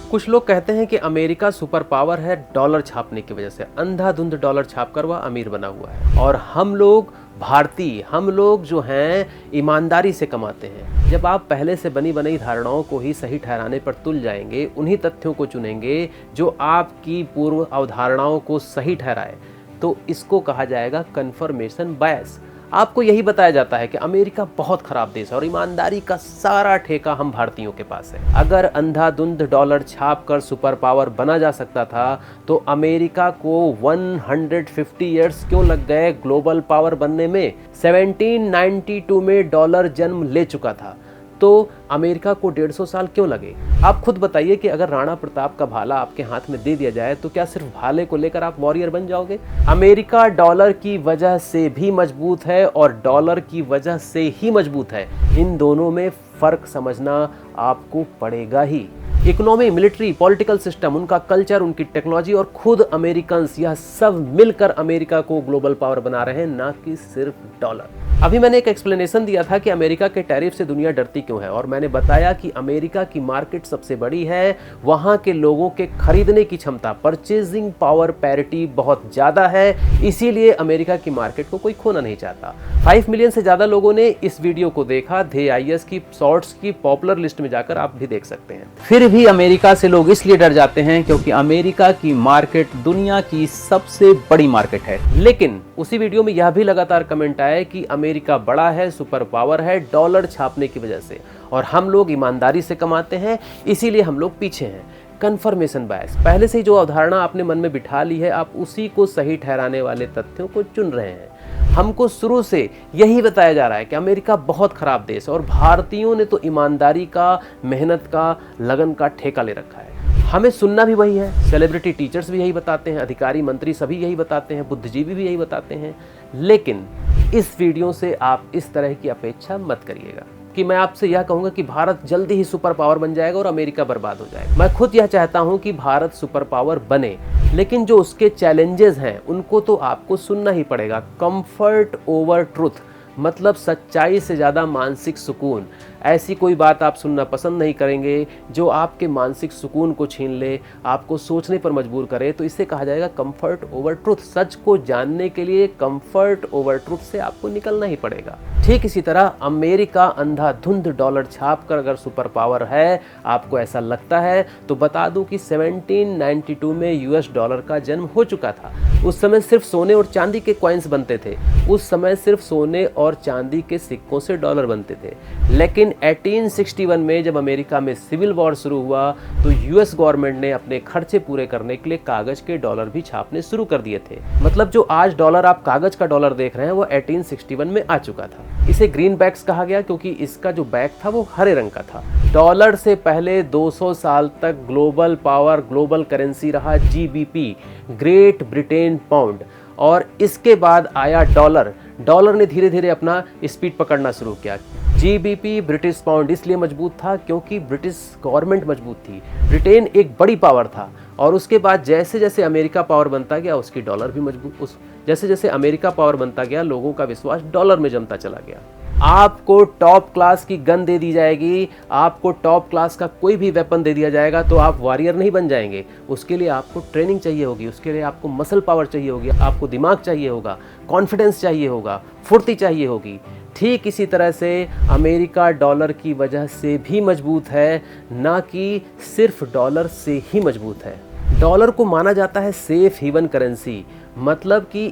कुछ लोग कहते हैं कि अमेरिका सुपर पावर है डॉलर छापने की वजह से, अंधाधुंध डॉलर छापकर वह अमीर बना हुआ है और हम लोग भारतीय, हम लोग जो हैं ईमानदारी से कमाते हैं। जब आप पहले से बनी बनाई धारणाओं को ही सही ठहराने पर तुल जाएंगे, उन्हीं तथ्यों को चुनेंगे जो आपकी पूर्व अवधारणाओं को सही ठहराए, तो इसको कहा जाएगा कन्फर्मेशन बायस। आपको यही बताया जाता है कि अमेरिका बहुत खराब देश है और ईमानदारी का सारा ठेका हम भारतीयों के पास है। अगर अंधाधुंध डॉलर छाप कर सुपर पावर बना जा सकता था तो अमेरिका को 150 इयर्स क्यों लग गए ग्लोबल पावर बनने में? 1792 में डॉलर जन्म ले चुका था, तो अमेरिका को 150 साल क्यों लगे? आप खुद बताइए कि अगर राणा प्रताप का भाला आपके हाथ में दे दिया जाए तो क्या सिर्फ भाले को लेकर आप वॉरियर बन जाओगे? अमेरिका डॉलर की वजह से भी मजबूत है और डॉलर की वजह से ही मजबूत है। इन दोनों में फर्क समझना आपको पड़ेगा ही। इकोनॉमी, मिलिट्री, पॉलिटिकल सिस्टम, उनका कल्चर, उनकी टेक्नोलॉजी और खुद अमेरिकन्स, यह सब मिलकर अमेरिका को ग्लोबल पावर बना रहे हैं, ना कि सिर्फ डॉलर। अभी मैंने एक एक्सप्लेनेशन दिया था कि अमेरिका के टैरिफ से दुनिया डरती क्यों है, और मैंने बताया कि अमेरिका की मार्केट सबसे बड़ी है, वहां के लोगों के खरीदने की क्षमता, परचेजिंग पावर पैरिटी बहुत ज्यादा है, इसीलिए अमेरिका की मार्केट को कोई खोना नहीं चाहता। 5 मिलियन से ज्यादा लोगों ने इस वीडियो को देखा। AIS की शॉर्ट्स की पॉपुलर लिस्ट में जाकर आप भी देख सकते हैं। फिर भी अमेरिका से लोग इसलिए डर जाते हैं क्योंकि अमेरिका की मार्केट दुनिया की सबसे बड़ी मार्केट है। लेकिन उसी वीडियो में यह भी लगातार कमेंट आए कि अमेरिका बड़ा है, सुपर पावर है डॉलर छापने की वजह से, और हम लोग ईमानदारी से कमाते हैं, इसीलिए हम लोग पीछे हैं। कन्फर्मेशन बायस, पहले से जो अवधारणा आपने मन में बिठा ली है, आप उसी को सही ठहराने वाले तथ्यों को चुन रहे हैं। हमको शुरू से यही बताया जा रहा है कि अमेरिका बहुत खराब देश है और भारतीयों ने तो ईमानदारी का, मेहनत का, लगन का ठेका ले रखा है। हमें सुनना भी वही है, सेलिब्रिटी टीचर्स भी यही बताते हैं, अधिकारी मंत्री सभी यही बताते हैं, बुद्धिजीवी भी यही बताते हैं। लेकिन इस वीडियो से आप इस तरह की अपेक्षा मत करिएगा कि मैं आपसे यह कहूंगा कि भारत जल्दी ही सुपर पावर बन जाएगा और अमेरिका बर्बाद हो जाएगा। मैं खुद यह चाहता हूं कि भारत सुपर पावर बने, लेकिन जो उसके चैलेंजेस हैं उनको तो आपको सुनना ही पड़ेगा। कंफर्ट ओवर ट्रुथ, मतलब सच्चाई से ज़्यादा मानसिक सुकून। ऐसी कोई बात आप सुनना पसंद नहीं करेंगे जो आपके मानसिक सुकून को छीन ले, आपको सोचने पर मजबूर करे, तो इसे कहा जाएगा कंफर्ट ओवर ट्रुथ। सच को जानने के लिए कंफर्ट ओवर ट्रुथ से आपको निकलना ही पड़ेगा। ठीक इसी तरह अमेरिका अंधाधुंध डॉलर छापकर अगर सुपर पावर है, आपको ऐसा लगता है, तो बता दूं कि 1792 में US डॉलर का जन्म हो चुका था। उस समय सिर्फ सोने और चांदी के कॉइन्स बनते थे, उस समय सिर्फ सोने और चांदी के सिक्कों से डॉलर बनते थे। लेकिन 1861 में जब अमेरिका में सिविल वॉर शुरू हुआ तो US गवर्नमेंट ने अपने खर्चे पूरे करने के लिए कागज के डॉलर भी छापने शुरू कर दिए थे। मतलब जो आज डॉलर आप कागज का डॉलर देख रहे हैं वो 1861 में आ चुका था। इसे ग्रीन बैक्स कहा गया क्योंकि इसका जो बैक था वो हरे रंग का था। डॉलर से पहले 200 साल तक ग्लोबल पावर, ग्लोबल करेंसी रहा GBP, ग्रेट ब्रिटेन पाउंड, और इसके बाद आया डॉलर। डॉलर ने धीरे धीरे अपना स्पीड पकड़ना शुरू किया। GBP, ब्रिटिश पाउंड, इसलिए मजबूत था क्योंकि ब्रिटिश गवर्नमेंट मजबूत थी। ब्रिटेन एक बड़ी पावर था, और उसके बाद जैसे जैसे अमेरिका पावर बनता गया उसकी डॉलर भी मजबूत, जैसे जैसे अमेरिका पावर बनता गया लोगों का विश्वास डॉलर में जमता चला गया। आपको टॉप क्लास की गन दे दी जाएगी, आपको टॉप क्लास का कोई भी वेपन दे दिया जाएगा तो आप वॉरियर नहीं बन जाएंगे। उसके लिए आपको ट्रेनिंग चाहिए होगी, उसके लिए आपको मसल पावर चाहिए होगी, आपको दिमाग चाहिए होगा, कॉन्फिडेंस चाहिए होगा, फुर्ती चाहिए होगी। ठीक इसी तरह से अमेरिका डॉलर की वजह से भी मजबूत है, ना कि सिर्फ डॉलर से ही मजबूत है। डॉलर को माना जाता है सेफ हेवन करेंसी, मतलब कि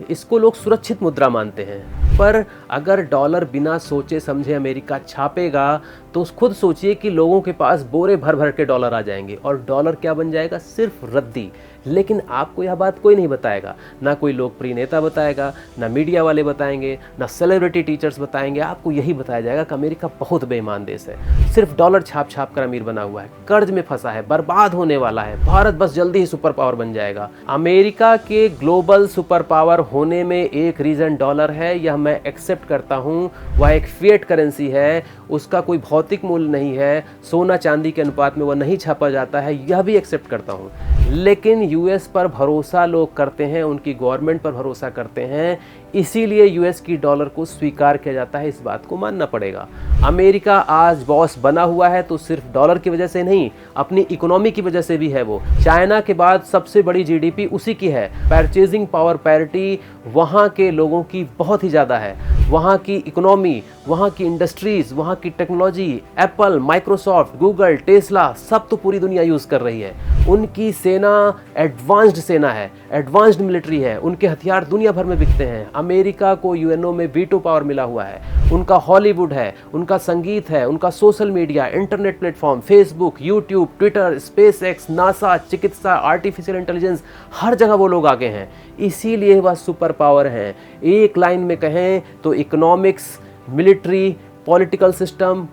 इसको लोग सुरक्षित मुद्रा मानते हैं। पर अगर डॉलर बिना सोचे समझे अमेरिका छापेगा तो खुद सोचिए कि लोगों के पास बोरे भर भर के डॉलर आ जाएंगे और डॉलर क्या बन जाएगा? सिर्फ रद्दी। लेकिन आपको यह बात कोई नहीं बताएगा, ना कोई लोकप्रिय नेता बताएगा, ना मीडिया वाले बताएंगे, ना सेलिब्रिटी टीचर्स बताएंगे। आपको यही बताया जाएगा कि अमेरिका बहुत बेईमान देश है, सिर्फ डॉलर छाप छाप कर अमीर बना हुआ है, कर्ज में फंसा है, बर्बाद होने वाला है, भारत बस जल्दी ही सुपर पावर बन जाएगा। अमेरिका के ग्लोबल सुपर पावर होने में एक रीजन डॉलर है, यह मैं एक्सेप्ट करता हूँ। वह एक फिएट करेंसी है, उसका कोई भौतिक मूल्य नहीं है, सोना चांदी के अनुपात में वह नहीं छापा जाता है, यह भी एक्सेप्ट करता हूँ। लेकिन यूएस पर भरोसा लोग करते हैं, उनकी गवर्नमेंट पर भरोसा करते हैं, इसीलिए यूएस की डॉलर को स्वीकार किया जाता है। इस बात को मानना पड़ेगा। अमेरिका आज बॉस बना हुआ है तो सिर्फ डॉलर की वजह से नहीं, अपनी इकोनॉमी की वजह से भी है। वो चाइना के बाद सबसे बड़ी जीडीपी उसी की है। परचेजिंग पावर पैरिटी वहाँ के लोगों की बहुत ही ज़्यादा है। वहाँ की इकोनॉमी, वहाँ की इंडस्ट्रीज़, वहाँ की technology, Apple, Microsoft, Google, Tesla, सब तो पूरी दुनिया यूज़ कर रही है। उनकी सेना एडवांस्ड सेना है, एडवांस्ड मिलिट्री है, उनके हथियार दुनिया भर में बिकते हैं। अमेरिका को यूएनओ में वीटो पावर मिला हुआ है। उनका हॉलीवुड है, उनका संगीत है, उनका social media, internet platform, Facebook, YouTube, Twitter, SpaceX, NASA, चिकित्सा, आर्टिफिशियल इंटेलिजेंस, हर जगह वो लोग आगे हैं। इसीलिए वह सुपर पावर हैं। एक लाइन में कहें तो economics, military, political system,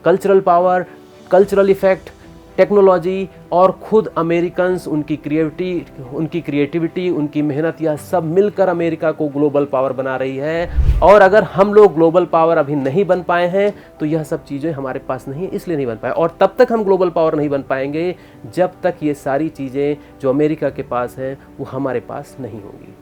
cultural power, cultural effect, technology और खुद अमेरिकन्स, उनकी क्रिएटिविटी, उनकी मेहनत, यह सब मिलकर अमेरिका को ग्लोबल पावर बना रही है। और अगर हम लोग ग्लोबल पावर अभी नहीं बन पाए हैं तो यह सब चीज़ें हमारे पास नहीं है, इसलिए नहीं बन पाए। और तब तक हम ग्लोबल पावर नहीं बन पाएंगे जब तक ये सारी चीज़ें जो अमेरिका के पास हैं वो हमारे पास नहीं होंगी।